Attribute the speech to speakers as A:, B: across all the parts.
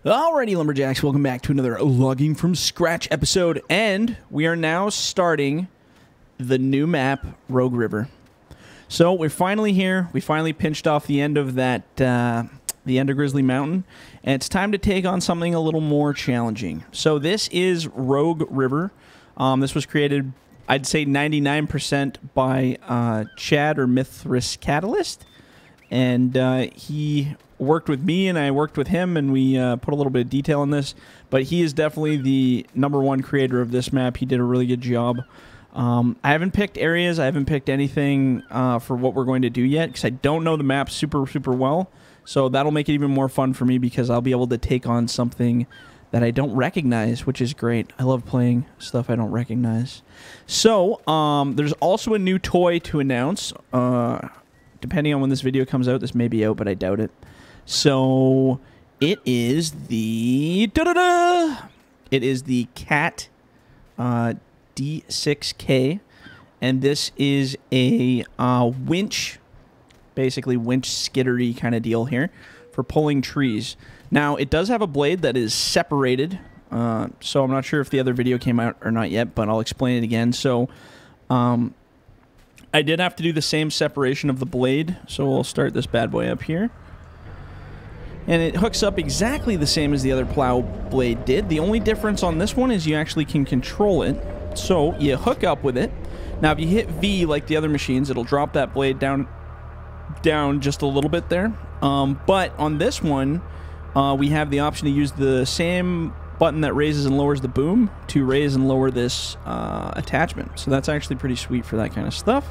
A: Alrighty, Lumberjacks, welcome back to another Logging from Scratch episode, and we are now starting the new map, Rogue River. So we're finally here. We finally pinched off the end of that, the end of Grizzly Mountain, and it's time to take on something a little more challenging. So this is Rogue River. This was created, I'd say 99% by Chad or Mithras Catalyst, and he worked with me and I worked with him, and we put a little bit of detail in this, but he is definitely the #1 creator of this map. He did a really good job. I haven't picked areas, I haven't picked anything for what we're going to do yet, because I don't know the map super well, so that'll make it even more fun for me, because I'll be able to take on something that I don't recognize, which is great. I love playing stuff I don't recognize. So, there's also a new toy to announce. Depending on when this video comes out, this may be out, but I doubt it. So it is the It is the Cat D6K, and this is a winch, basically winch skiddery kind of deal here for pulling trees. Now it does have a blade that is separated, so I'm not sure if the other video came out or not yet, but I'll explain it again. So I did have to do the same separation of the blade, so we'll start this bad boy up here. And it hooks up exactly the same as the other plow blade did. The only difference on this one is you actually can control it. So you hook up with it. Now if you hit V like the other machines, it'll drop that blade down just a little bit there. But on this one, we have the option to use the same button that raises and lowers the boom to raise and lower this attachment. So that's actually pretty sweet for that kind of stuff.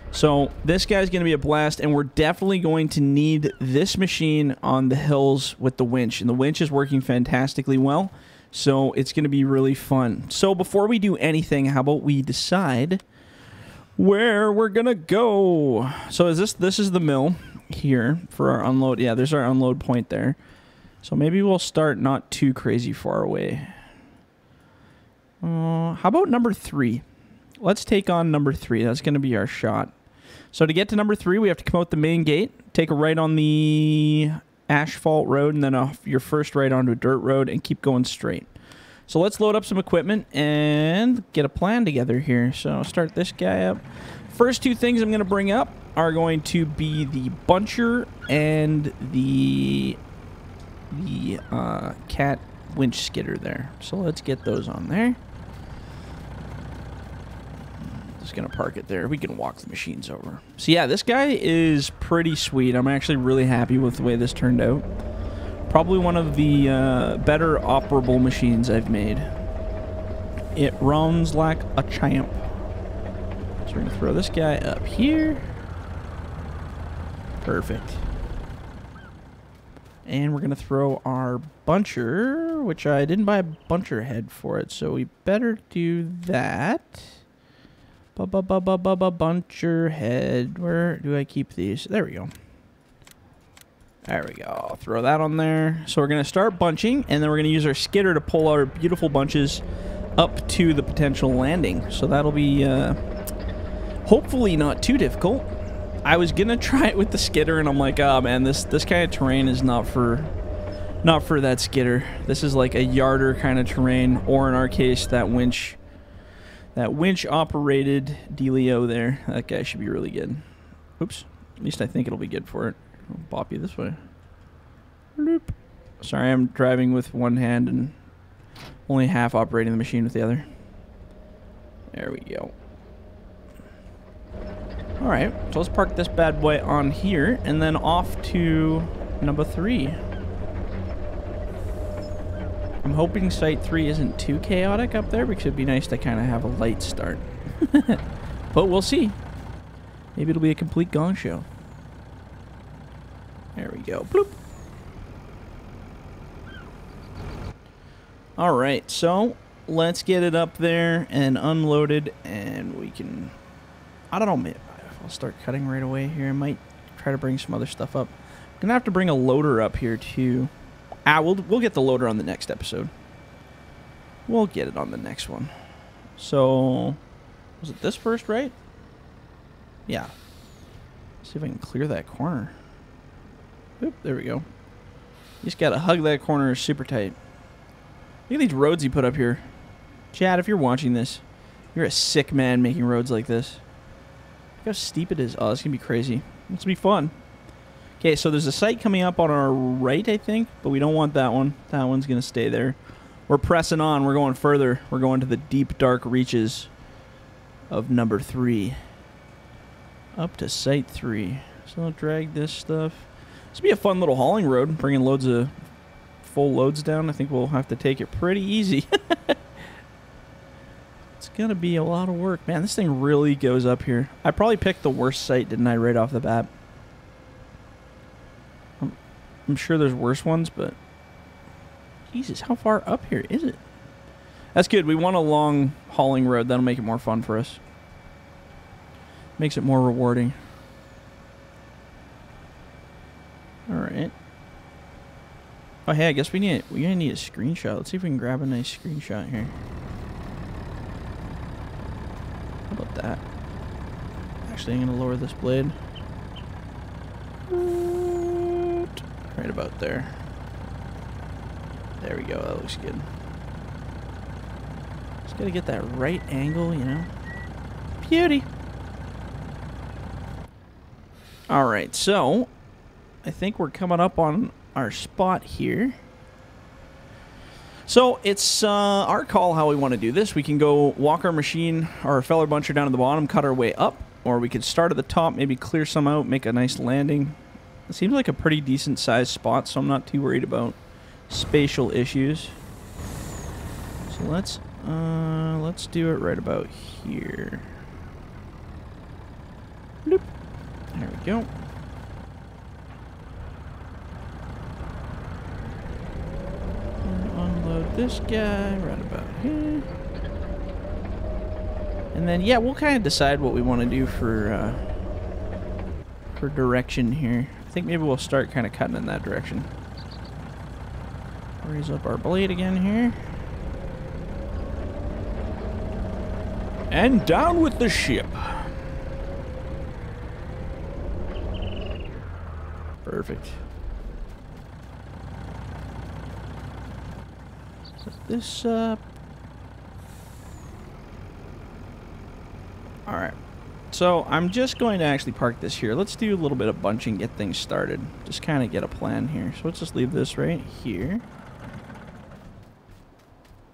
A: So this guy's going to be a blast, and we're definitely going to need this machine on the hills with the winch. And the winch is working fantastically well, so it's going to be really fun. So before we do anything, how about we decide where we're going to go? So is this is the mill here for our unload. Yeah, there's our unload point there. So maybe we'll start not too crazy far away. How about number 3? Let's take on number 3. That's going to be our shot. So to get to number 3, we have to come out the main gate, take a right on the asphalt road, and then off your first right onto a dirt road, and keep going straight. So let's load up some equipment and get a plan together here. So I'll start this guy up. First 2 things I'm going to bring up are going to be the buncher and the cat winch skidder there. So let's get those on there. Just gonna park it there. We can walk the machines over. So yeah, this guy is pretty sweet. I'm actually really happy with the way this turned out. Probably one of the better operable machines I've made. It runs like a champ. So we're gonna throw this guy up here. Perfect. And we're going to throw our buncher, which I didn't buy a buncher head for it, so we better do that. Buncher head. Where do I keep these? There we go. There we go. I'll throw that on there. So we're going to start bunching, and then we're going to use our skidder to pull our beautiful bunches up to the potential landing. So that'll be hopefully not too difficult. I was gonna try it with the skidder, and I'm like, oh man, this kind of terrain is not for that skidder. This is like a yarder kind of terrain, or in our case, that winch operated dealio there. That guy should be really good. Oops. At least I think it'll be good for it. I'll bop you this way. Bloop. Sorry, I'm driving with one hand and only half operating the machine with the other. There we go. Alright, so let's park this bad boy on here, and then off to number 3. I'm hoping Site 3 isn't too chaotic up there, because it'd be nice to kind of have a light start. But we'll see. Maybe it'll be a complete gong show. There we go. Bloop. Alright, so let's get it up there and unloaded, and we can... I don't know, maybe I'll start cutting right away here. I might try to bring some other stuff up. I'm gonna have to bring a loader up here too. We'll get the loader on the next episode. We'll get it on the next one. So, was it this first, right? Yeah. Let's see if I can clear that corner. Oop, there we go. You just gotta hug that corner super tight. Look at these roads he put up here. Chad, if you're watching this, you're a sick man making roads like this. Look how steep it is. Oh, it's gonna be crazy. It's gonna be fun. Okay, so there's a site coming up on our right, I think, but we don't want that one. That one's gonna stay there. We're pressing on. We're going further. We're going to the deep, dark reaches of number 3. Up to site 3. So I'll drag this stuff. This will be a fun little hauling road, bringing loads of full loads down. I think we'll have to take it pretty easy. It's going to be a lot of work. Man, this thing really goes up here. I probably picked the worst site, didn't I, right off the bat? I'm sure there's worse ones, but... Jesus, how far up here is it? That's good. We want a long hauling road. That'll make it more fun for us. Makes it more rewarding. Alright. Oh, hey, I guess we're gonna need a screenshot. Let's see if we can grab a nice screenshot here. How about that? Actually, I'm gonna lower this blade. Right about there. There we go. That looks good. Just gotta get that right angle, you know. Beauty. Alright, so I think we're coming up on our spot here. So it's our call how we want to do this. We can go walk our machine, our feller buncher down to the bottom, cut our way up, or we could start at the top, maybe clear some out, make a nice landing. It seems like a pretty decent sized spot, so I'm not too worried about spatial issues. So let's do it right about here. Bloop. There we go. Unload this guy right about here. And then yeah, we'll kind of decide what we want to do for direction here. I think maybe we'll start kind of cutting in that direction. Raise up our blade again here. And down with the ship. Perfect. Set this up. Alright. So I'm just going to actually park this here. Let's do a little bit of bunching, get things started. Just kind of get a plan here. So let's just leave this right here.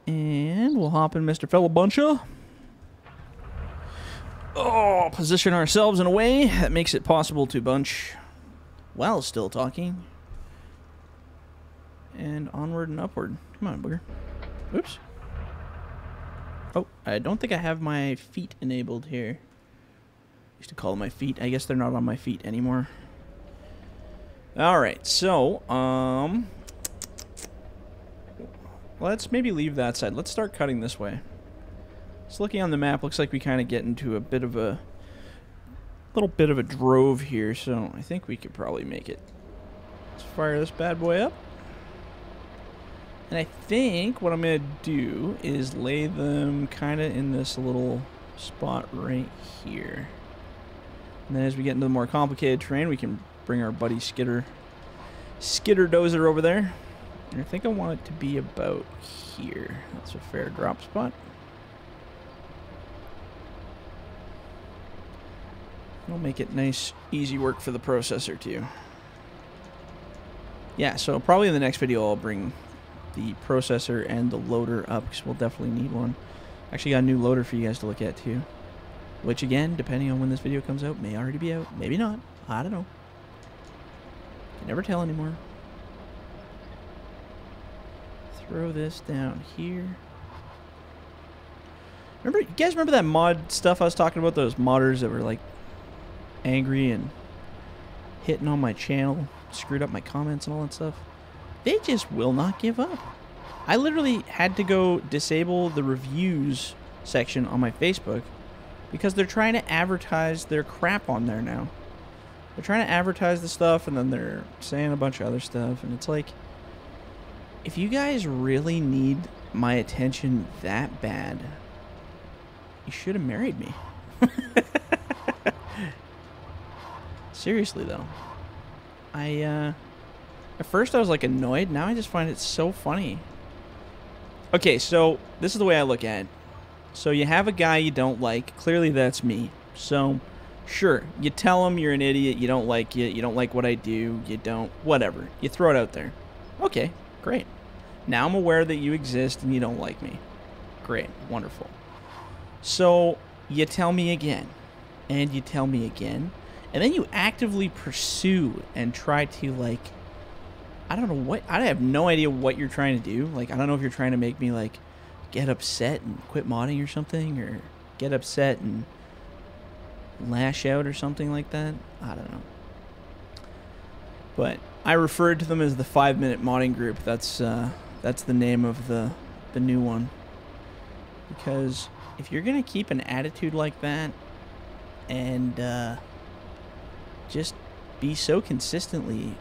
A: And we'll hop in Mr. Fellow Buncher. Oh, position ourselves in a way that makes it possible to bunch while still talking. And onward and upward. Come on, booger. Oops. Oh, I don't think I have my feet enabled here. I used to call them my feet. I guess they're not on my feet anymore. Alright, so, let's maybe leave that side. Let's start cutting this way. Just looking on the map, looks like we kind of get into a bit of a little bit of a drove here, so I think we could probably make it. Let's fire this bad boy up. And I think what I'm going to do is lay them kind of in this little spot right here. And then as we get into the more complicated terrain, we can bring our buddy Skitter Dozer over there. And I think I want it to be about here. That's a fair drop spot. It'll make it nice, easy work for the processor too. Yeah, so probably in the next video I'll bring the processor and the loader up, because we'll definitely need one. Actually got a new loader for you guys to look at too. Which again, depending on when this video comes out, may already be out. Maybe not. I don't know. Can never tell anymore. Throw this down here. Remember, you guys remember that mod stuff I was talking about? Those modders that were like angry and hitting on my channel, screwed up my comments and all that stuff. They just will not give up. I literally had to go disable the reviews section on my Facebook because they're trying to advertise their crap on there now. They're trying to advertise the stuff and then they're saying a bunch of other stuff, and it's like, if you guys really need my attention that bad, you should have married me. Seriously though, I At first I was like annoyed, now I just find it so funny. Okay, so this is the way I look at it. So you have a guy you don't like, clearly that's me. So, sure, you tell him you're an idiot, you don't like it, you don't like what I do, you don't, whatever. You throw it out there. Okay, great. Now I'm aware that you exist and you don't like me. Great, wonderful. So, you tell me again, and you tell me again, and then you actively pursue and try to, like, I don't know what, I have no idea what you're trying to do. Like, I don't know if you're trying to make me, like, get upset and quit modding or something, or get upset and lash out or something like that. I don't know. But I referred to them as the 5-minute modding group. That's the name of the new one. Because if you're gonna keep an attitude like that and just be so consistently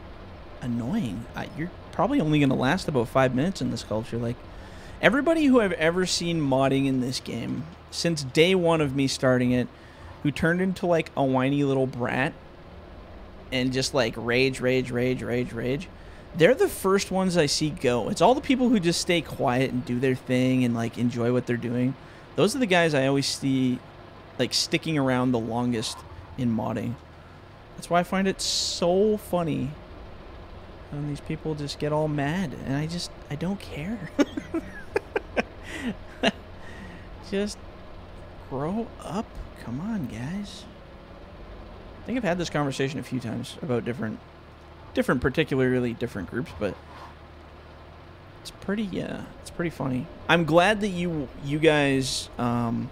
A: annoying, you're probably only gonna last about 5 minutes in this culture. Like, everybody who I've ever seen modding in this game since day one of me starting it, who turned into like a whiny little brat and just like rage, they're the first ones I see go. It's all the people who just stay quiet and do their thing and like enjoy what they're doing. Those are the guys I always see like sticking around the longest in modding. That's why I find it so funny when these people just get all mad, and I don't care. Just grow up. Come on, guys. I think I've had this conversation a few times about different particularly different groups, but it's pretty funny. I'm glad that you guys, and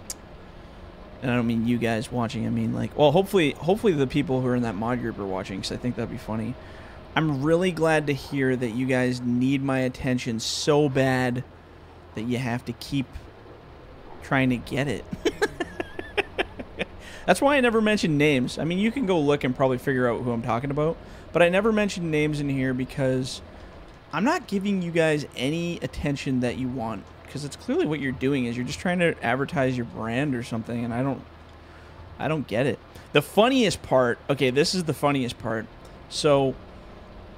A: I don't mean you guys watching, I mean like, well, hopefully the people who are in that mod group are watching, because I think that'd be funny. I'm really glad to hear that you guys need my attention so bad that you have to keep trying to get it. That's why I never mention names. I mean, you can go look and probably figure out who I'm talking about, but I never mention names in here because I'm not giving you guys any attention that you want, because it's clearly what you're doing is you're just trying to advertise your brand or something, and I don't get it. The funniest part, okay, this is the funniest part. So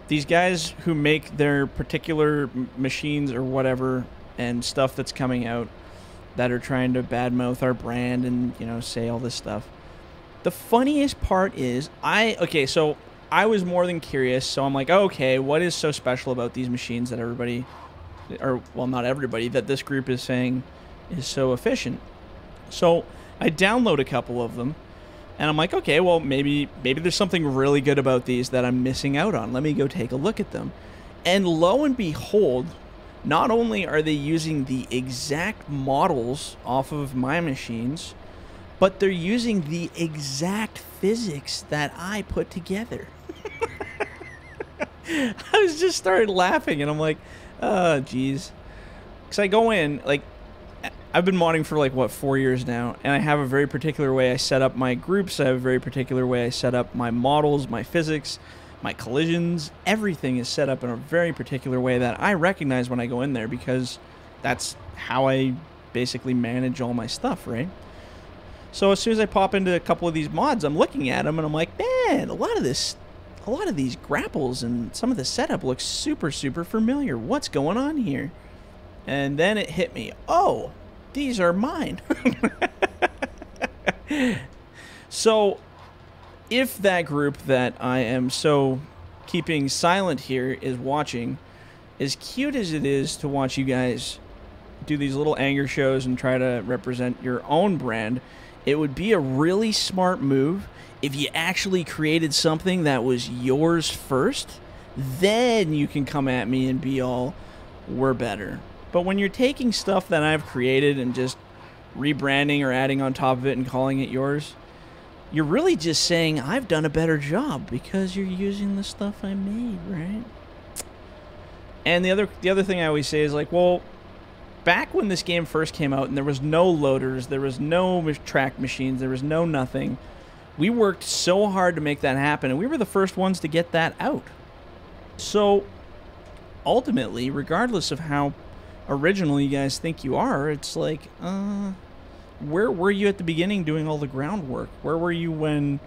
A: these guys who make their particular machines or whatever and stuff that's coming out that are trying to badmouth our brand and, you know, say all this stuff. The funniest part is okay, so I was more than curious, so I'm like, okay, what is so special about these machines that everybody, or, well, not everybody, that this group is saying is so efficient? So I download a couple of them, and I'm like, okay, well, maybe there's something really good about these that I'm missing out on. Let me go take a look at them. And lo and behold, not only are they using the exact models off of my machines, but they're using the exact physics that I put together. I just started laughing, and I'm like, oh, geez. Because I go in, like, I've been modding for, like, what, 4 years now, and I have a very particular way I set up my groups. I have a very particular way I set up my models, my physics, my collisions. Everything is set up in a very particular way that I recognize when I go in there, because that's how I basically manage all my stuff, right? So as soon as I pop into a couple of these mods, I'm looking at them and I'm like, man, a lot of these grapples and some of the setup looks super familiar. What's going on here? And then it hit me. Oh, these are mine. So if that group that I am so keeping silent here is watching, as cute as it is to watch you guys do these little anger shows and try to represent your own brand, it would be a really smart move if you actually created something that was yours first. Then you can come at me and be all, we're better. But when you're taking stuff that I've created and just rebranding or adding on top of it and calling it yours, you're really just saying I've done a better job because you're using the stuff I made, right? And the other thing I always say is like, well, back when this game first came out and there was no loaders, there was no track machines, there was no nothing, we worked so hard to make that happen, and we were the first ones to get that out. So ultimately, regardless of how original you guys think you are, it's like, where were you at the beginning doing all the groundwork? Where were you when,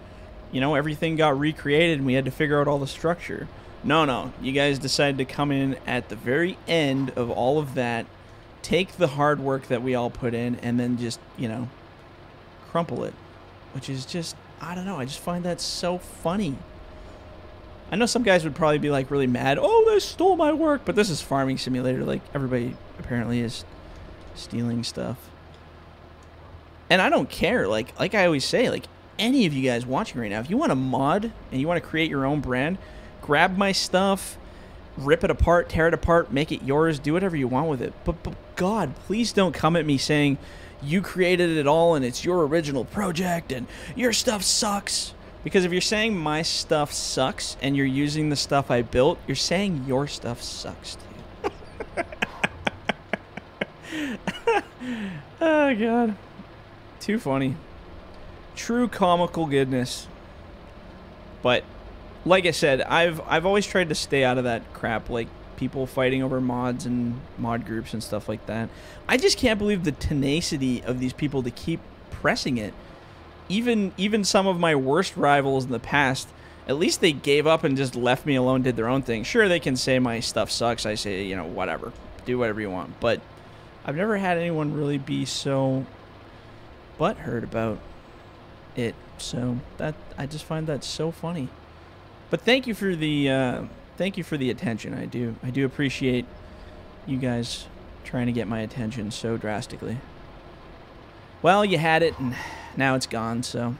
A: you know, everything got recreated and we had to figure out all the structure? No. You guys decided to come in at the very end of all of that, take the hard work that we all put in, and then just, you know, crumple it. Which is just, I don't know, I just find that so funny. I know some guys would probably be, like, really mad. Oh, they stole my work. But this is Farming Simulator. Like, everybody apparently is stealing stuff. And I don't care. Like I always say, like, any of you guys watching right now, if you want to mod and you want to create your own brand, grab my stuff, rip it apart, tear it apart, make it yours, do whatever you want with it. But God, please don't come at me saying you created it all and it's your original project and your stuff sucks. Because if you're saying my stuff sucks and you're using the stuff I built, you're saying your stuff sucks too. Oh, God. Too funny. True comical goodness. But like I said, I've always tried to stay out of that crap, like people fighting over mods and mod groups and stuff like that. I just can't believe the tenacity of these people to keep pressing it. Even some of my worst rivals in the past, at least they gave up and just left me alone, did their own thing. Sure, they can say my stuff sucks. I say, you know, whatever. Do whatever you want. But I've never had anyone really be so butthurt about it. So that I just find that so funny. But thank you for the attention. I do appreciate you guys trying to get my attention so drastically. Well, you had it, and now it's gone. So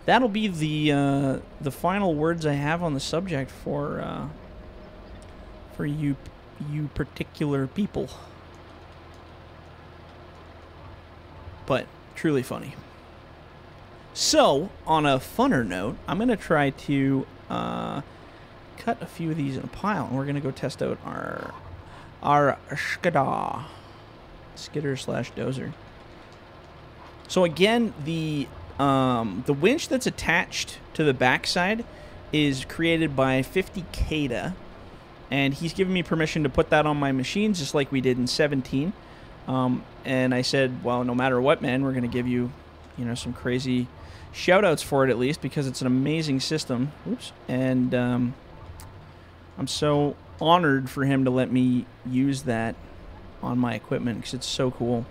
A: that'll be the final words I have on the subject for you particular people. But truly funny. So, on a funner note, I'm going to try to cut a few of these in a pile, and we're going to go test out our skidder/dozer. So again, the winch that's attached to the backside is created by 50 Cada, and he's given me permission to put that on my machines just like we did in 17. And I said, well, no matter what, man, we're going to give you, you know, some crazy shout-outs for it at least, because it's an amazing system. Oops. And I'm so honored for him to let me use that on my equipment, because it's so cool.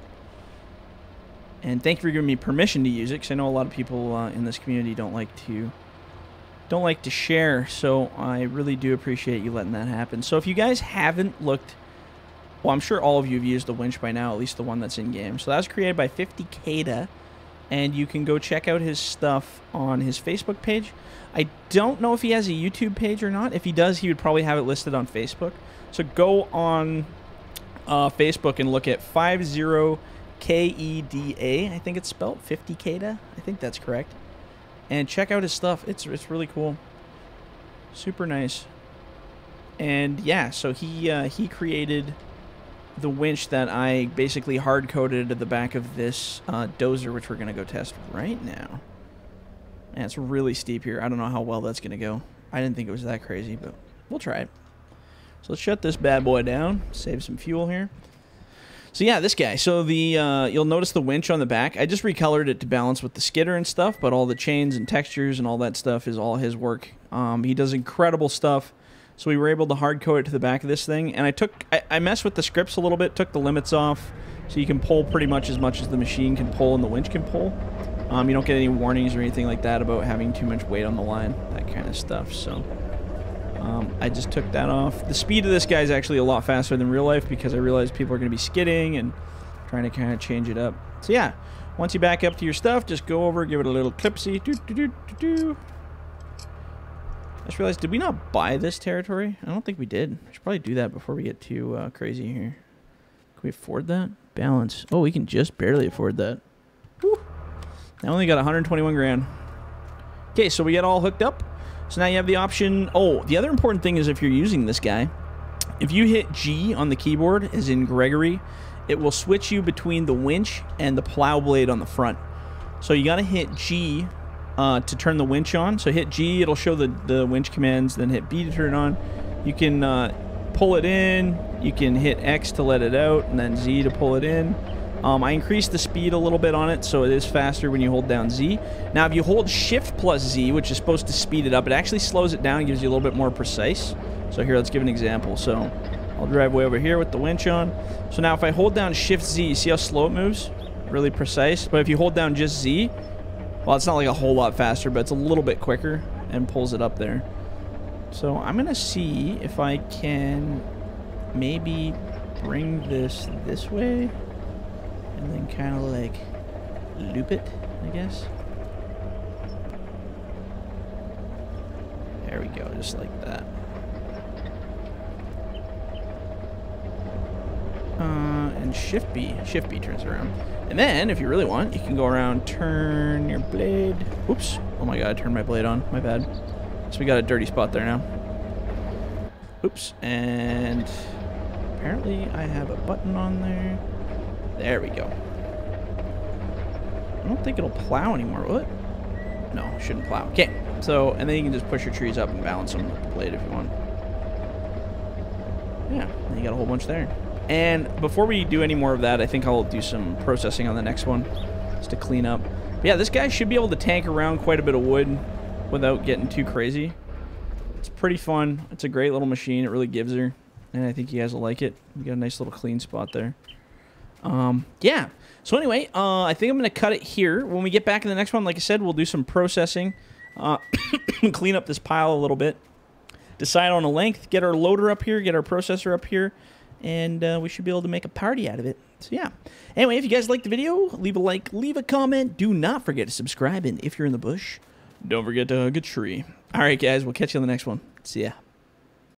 A: And thank you for giving me permission to use it, because I know a lot of people in this community don't like to share, so I really do appreciate you letting that happen. So if you guys haven't looked, well, I'm sure all of you have used the winch by now, at least the one that's in game. So that was created by 50 Cada, and you can go check out his stuff on his Facebook page. I don't know if he has a YouTube page or not. If he does, he would probably have it listed on Facebook. So go on Facebook and look at 50 Keda, I think it's spelled 50 Kada. I think that's correct. And check out his stuff. It's really cool. Super nice. And yeah, so he created the winch that I basically hard-coded at the back of this dozer, which we're going to go test right now. And it's really steep here. I don't know how well that's going to go. I didn't think it was that crazy, but we'll try it. So let's shut this bad boy down. Save some fuel here. So yeah, this guy. So the you'll notice the winch on the back. I just recolored it to balance with the skidder and stuff, but all the chains and textures and all that stuff is all his work. He does incredible stuff. So we were able to hard code it to the back of this thing, and I messed with the scripts a little bit, took the limits off, so you can pull pretty much as the machine can pull and the winch can pull. You don't get any warnings or anything like that about having too much weight on the line, that kind of stuff. So I just took that off. The speed of this guy is actually a lot faster than real life, because I realized people are going to be skidding and trying to kind of change it up. So yeah, once you back up to your stuff, just go over, give it a little clipsy. I just realized, did we not buy this territory? I don't think we did. I should probably do that before we get too crazy here. Can we afford that? Balance. Oh, we can just barely afford that. Whew. I only got 121 grand. Okay, so we get all hooked up. So now you have the option. Oh, the other important thing is if you're using this guy, if you hit G on the keyboard, as in Gregory, it will switch you between the winch and the plow blade on the front. So you got to hit G to turn the winch on. So hit G, it'll show the winch commands, then hit B to turn it on. You can pull it in, you can hit X to let it out, and then Z to pull it in. I increased the speed a little bit on it, so it is faster when you hold down Z. Now, if you hold Shift plus Z, which is supposed to speed it up, it actually slows it down and gives you a little bit more precise. So here, let's give an example. So I'll drive way over here with the winch on. So now if I hold down Shift Z, you see how slow it moves? Really precise. But if you hold down just Z, well, it's not like a whole lot faster, but it's a little bit quicker and pulls it up there. So I'm going to see if I can maybe bring this way and then kind of like loop it, I guess. There we go, just like that. And Shift B turns around. And then, if you really want, you can go around, turn your blade. Oops. Oh my god, I turned my blade on. My bad. So we got a dirty spot there now. Oops. And apparently I have a button on there. There we go. I don't think it'll plow anymore, will it? No, it shouldn't plow. Okay. So, and then you can just push your trees up and balance them with the blade if you want. Yeah, and you got a whole bunch there. And before we do any more of that, I think I'll do some processing on the next one, just to clean up. But yeah, this guy should be able to tank around quite a bit of wood without getting too crazy. It's pretty fun. It's a great little machine. It really gives her. And I think you guys will like it. We got a nice little clean spot there. Yeah. So anyway, I think I'm going to cut it here. When we get back in the next one, like I said, we'll do some processing. Clean up this pile a little bit. Decide on a length. Get our loader up here. Get our processor up here. And we should be able to make a party out of it. So yeah. Anyway, if you guys liked the video, leave a like, leave a comment. Do not forget to subscribe. And if you're in the bush, don't forget to hug a tree. All right, guys. We'll catch you on the next one. See ya.